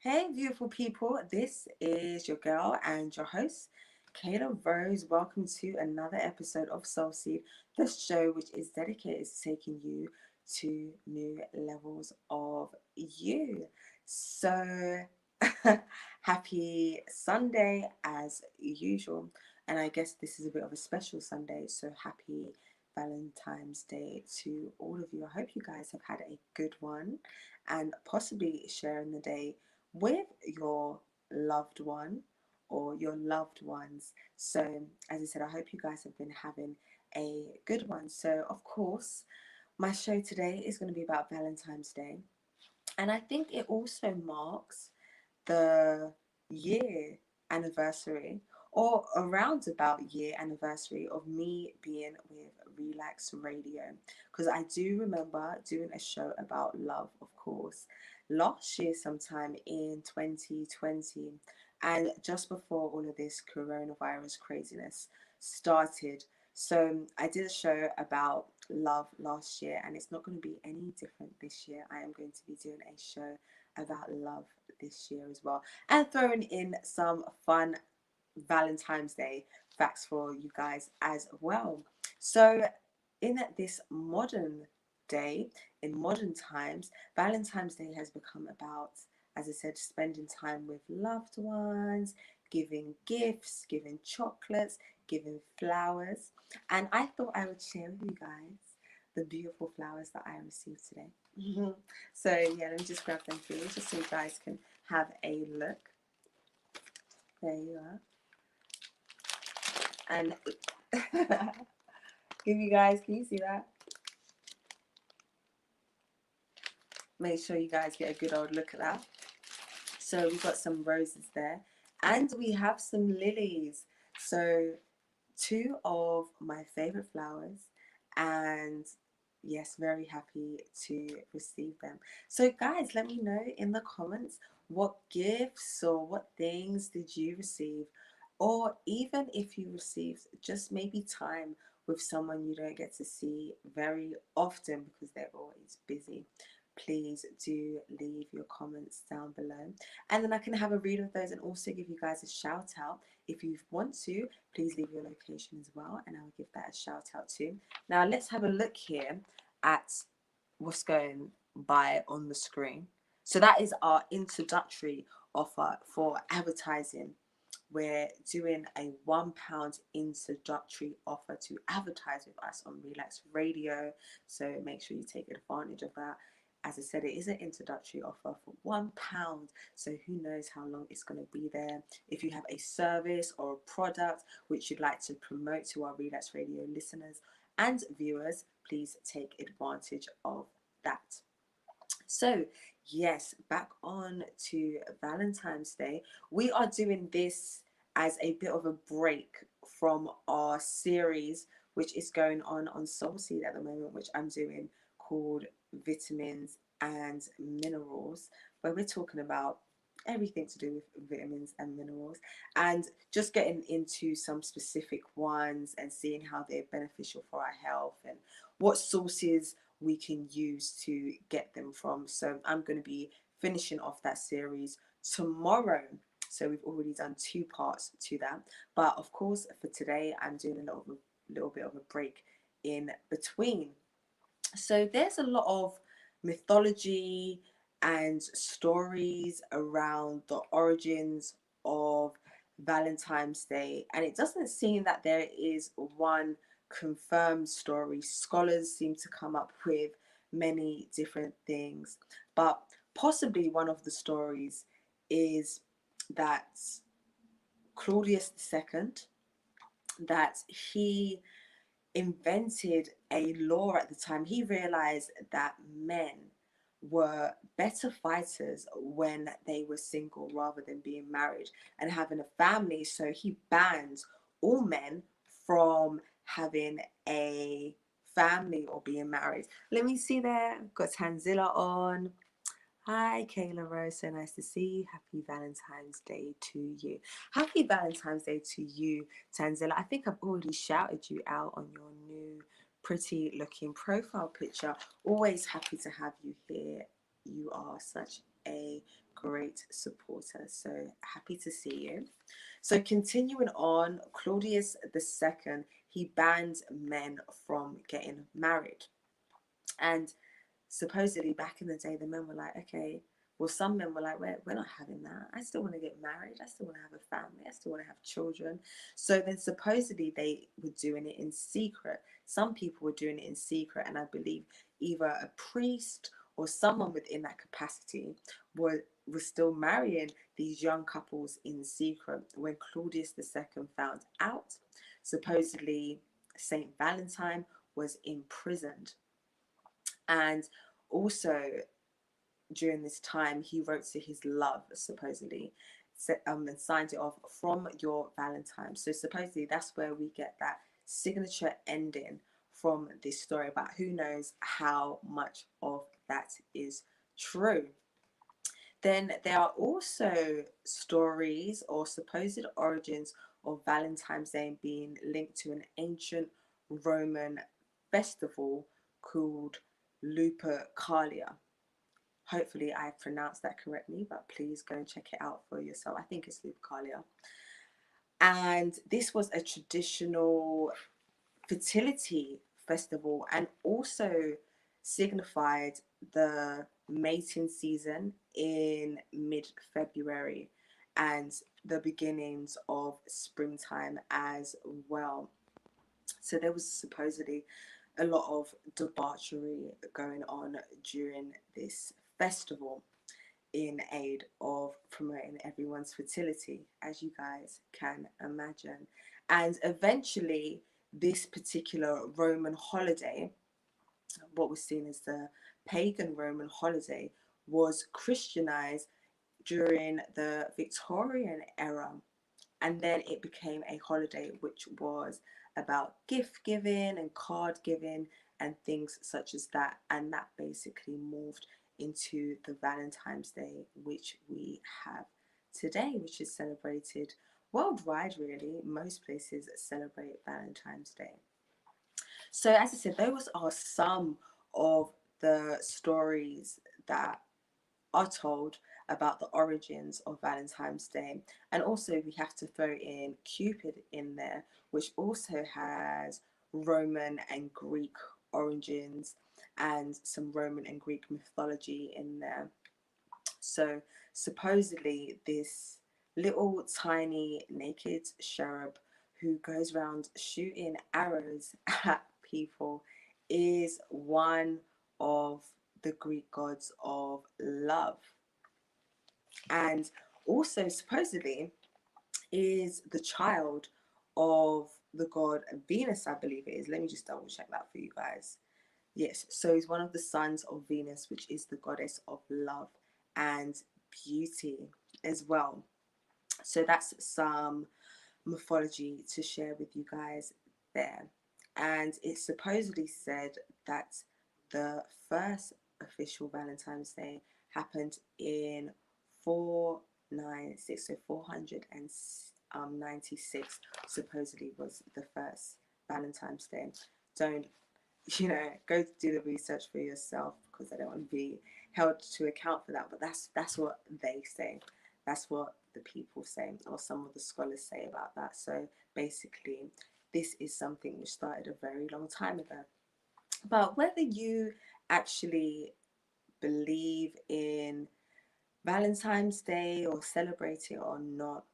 Hey, beautiful people, this is your girl and your host, Kayla Rose. Welcome to another episode of Soul Seed, the show which is dedicated to taking you to new levels of you. So, happy Sunday as usual. And I guess this is a bit of a special Sunday, so happy Valentine's Day to all of you. I hope you guys have had a good one and possibly sharing the day with your loved one or your loved ones. So, as I said, I hope you guys have been having a good one. So, of course, my show today is going to be about Valentine's Day, and I think it also marks the year anniversary or around about year anniversary of me being with Relax Radio, because I do remember doing a show about love, of course, last year sometime in 2020, and just before all of this coronavirus craziness started. So I did a show about love last year, and it's not going to be any different this year. I am going to be doing a show about love this year as well, and throwing in some fun Valentine's Day facts for you guys as well. So, in this modern day, in modern times, Valentine's Day has become about, as I said, spending time with loved ones, giving gifts, giving chocolates, giving flowers. And I thought I would share with you guys the beautiful flowers that I received today. So, yeah, let me just grab them for you just so you guys can have a look. There you are. And give you guys, can you see that? Make sure you guys get a good old look at that. So we've got some roses there, and we have some lilies. So two of my favorite flowers, and yes, very happy to receive them. So guys, let me know in the comments what gifts or what things did you receive, or even if you received just maybe time with someone you don't get to see very often because they're always busy. Please do leave your comments down below, and then I can have a read of those and also give you guys a shout out. If you want to, please leave your location as well, and I'll give that a shout out too. Now let's have a look here at what's going by on the screen. So that is our introductory offer for advertising. We're doing a £1 introductory offer to advertise with us on Relax Radio. So make sure you take advantage of that. As I said, it is an introductory offer for £1. So who knows how long it's going to be there. If you have a service or a product which you'd like to promote to our Relax Radio listeners and viewers, please take advantage of that. So, yes, back on to Valentine's Day. We are doing this as a bit of a break from our series, which is going on Soul Seed at the moment, which I'm doing, called Vitamins and Minerals, where we're talking about everything to do with vitamins and minerals, and just getting into some specific ones and seeing how they're beneficial for our health and what sources we can use to get them from. So I'm going to be finishing off that series tomorrow. So we've already done two parts to that. But of course, for today, I'm doing little bit of a break in between. So there's a lot of mythology and stories around the origins of Valentine's Day, and it doesn't seem that there is one confirmed story. Scholars seem to come up with many different things, but possibly one of the stories is that Claudius II, that he invented a law at the time. He realized that men were better fighters when they were single rather than being married and having a family. So he banned all men from having a family or being married. Let me see there. Got Tanzilla on. Hi, Kayla Rose. So nice to see you. Happy Valentine's Day to you. Happy Valentine's Day to you, Tanzilla. I think I've already shouted you out on your new pretty looking profile picture. Always happy to have you here. You are such a great supporter. So happy to see you. So continuing on, Claudius II, he banned men from getting married. And supposedly back in the day, the men were like, okay, well, some men were like, we're not having that. I still want to get married. I still want to have a family. I still want to have children. So then supposedly they were doing it in secret. Some people were doing it in secret. And I believe either a priest or someone within that capacity was still marrying these young couples in secret. When Claudius II found out, supposedly Saint Valentine was imprisoned. And also during this time, he wrote to his love, supposedly, and signed it off, from your Valentine. So supposedly that's where we get that signature ending from this story, but who knows how much of that is true. Then there are also stories or supposed origins of Valentine's Day being linked to an ancient Roman festival called Lupercalia. Hopefully I pronounced that correctly, but please go and check it out for yourself. I think it's Lupercalia. And this was a traditional fertility festival and also signified the mating season in mid-February and the beginnings of springtime as well. So there was supposedly a lot of debauchery going on during this festival in aid of promoting everyone's fertility, as you guys can imagine. And eventually, this particular Roman holiday, what was seen as the pagan Roman holiday, was Christianized during the Victorian era, and then it became a holiday which was about gift giving and card giving and things such as that, and that basically morphed into the Valentine's Day which we have today, which is celebrated worldwide. Really, most places celebrate Valentine's Day. So as I said, those are some of the stories that are told about the origins of Valentine's Day. And also we have to throw in Cupid in there, which also has Roman and Greek origins and some Roman and Greek mythology in there. So supposedly this little tiny naked cherub who goes around shooting arrows at people is one of the Greek gods of love, and also supposedly is the child of the god Venus, I believe it is. Let me just double check that for you guys. Yes, so he's one of the sons of Venus, which is the goddess of love and beauty as well. So that's some mythology to share with you guys there. And it's supposedly said that the first official Valentine's Day happened in 496, so 496 supposedly was the first Valentine's Day. Don't, go do the research for yourself, because I don't want to be held to account for that, but that's what they say. That's what the people say, or some of the scholars say about that. So basically this is something which started a very long time ago. But whether you actually believe in Valentine's Day or celebrate it or not,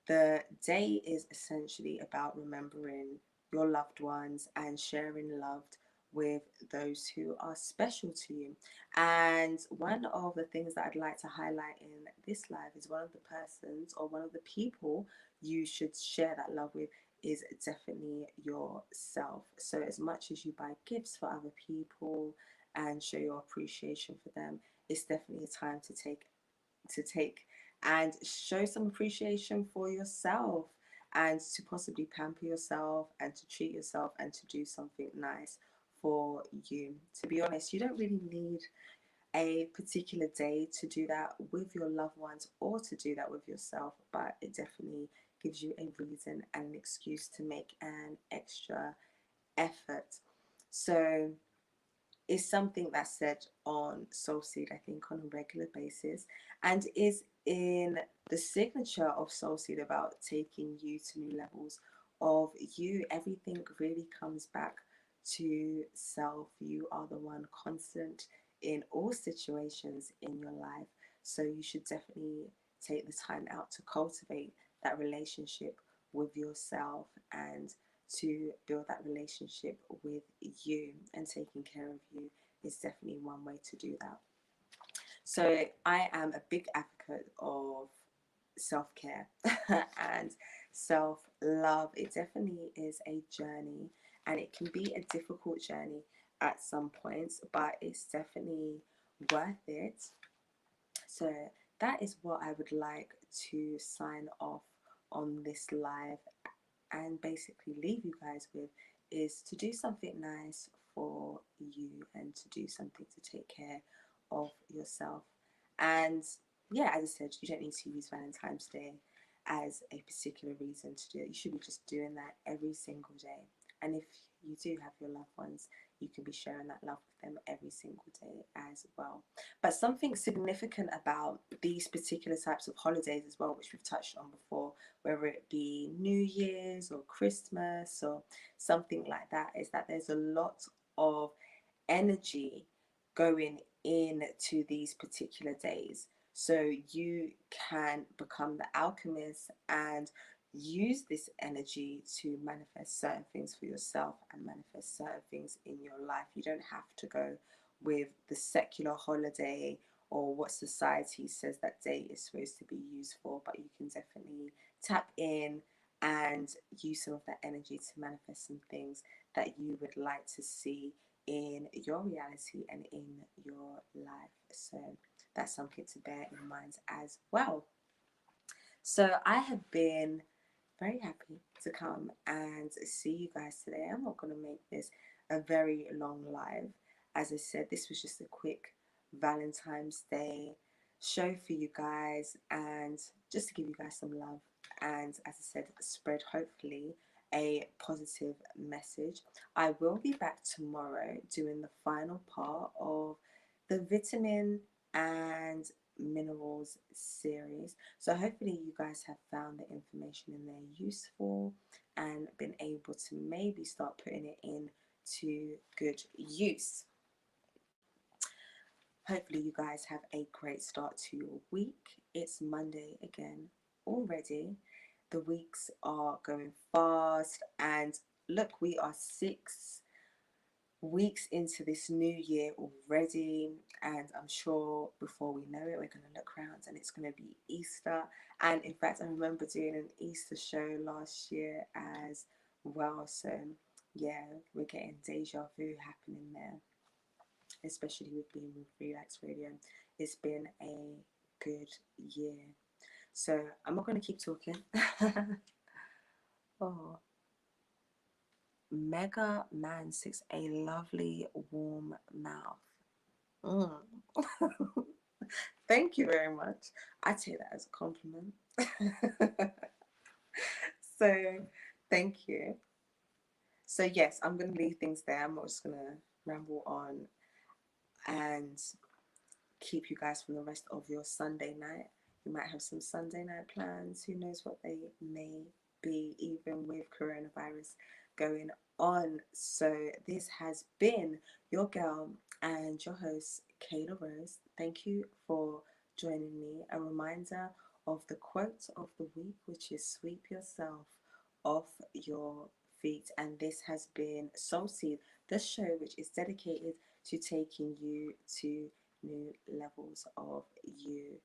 the day is essentially about remembering your loved ones and sharing love with those who are special to you. And one of the things that I'd like to highlight in this live is one of the persons or one of the people you should share that love with is definitely yourself. So as much as you buy gifts for other people and show your appreciation for them, it's definitely a time to take and show some appreciation for yourself, and to possibly pamper yourself and to treat yourself and to do something nice for you. To be honest, you don't really need a particular day to do that with your loved ones or to do that with yourself, but it definitely gives you a reason and an excuse to make an extra effort. So is something that's said on Soulseed, I think, on a regular basis, and is in the signature of Soulseed about taking you to new levels of you. Everything really comes back to self. You are the one constant in all situations in your life. So you should definitely take the time out to cultivate that relationship with yourself and to build that relationship with you, and taking care of you is definitely one way to do that. So I am a big advocate of self-care and self-love. It definitely is a journey, and it can be a difficult journey at some points, but it's definitely worth it. So that is what I would like to sign off on this live and basically leave you guys with, is to do something nice for you and to do something to take care of yourself. And yeah, as I said, you don't need to use Valentine's Day as a particular reason to do it. You should be just doing that every single day. And if you do have your loved ones, you can be sharing that love with them every single day as well. But something significant about these particular types of holidays as well, which we've touched on before, whether it be New Year's or Christmas or something like that, is that there's a lot of energy going into these particular days. So you can become the alchemist and use this energy to manifest certain things for yourself and manifest certain things in your life. You don't have to go with the secular holiday or what society says that day is supposed to be used for, but you can definitely tap in and use some of that energy to manifest some things that you would like to see in your reality and in your life. So that's something to bear in mind as well. So I have been very happy to come and see you guys today. I'm not going to make this a very long live. As I said, this was just a quick Valentine's Day show for you guys, and just to give you guys some love, and as I said, spread hopefully a positive message. I will be back tomorrow doing the final part of the vitamin and minerals series. So hopefully you guys have found the information in there useful and been able to maybe start putting it into good use. Hopefully you guys have a great start to your week. It's Monday again already. The weeks are going fast, and look, we are 6 weeks into this new year already, and I'm sure before we know it, we're going to look around and it's going to be Easter. And in fact, I remember doing an Easter show last year as well. So yeah, we're getting deja vu happening there, especially with being with Relax Radio. It's been a good year. So I'm not going to keep talking. Oh, Mega Man 6, a lovely warm mouth. Mm. Thank you very much. I take that as a compliment. So, thank you. So, yes, I'm going to leave things there. I'm not just going to ramble on and keep you guys from the rest of your Sunday night. You might have some Sunday night plans. Who knows what they may be, even with coronavirus going on. So this has been your girl and your host, Kayla Rose. Thank you for joining me. A reminder of the quote of the week, which is sweep yourself off your feet. And this has been Soul Seed, the show which is dedicated to taking you to new levels of you.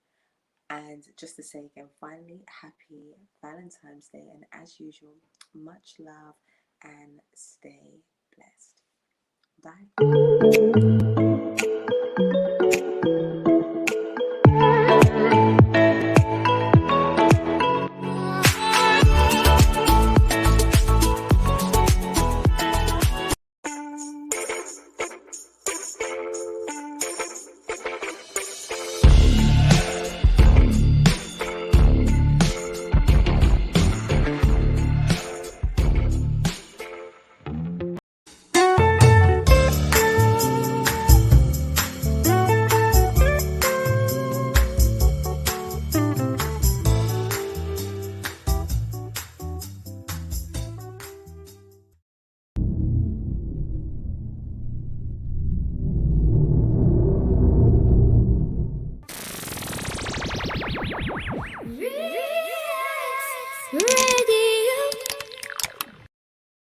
And just to say again, finally, happy Valentine's Day. And as usual, much love and stay blessed. Bye.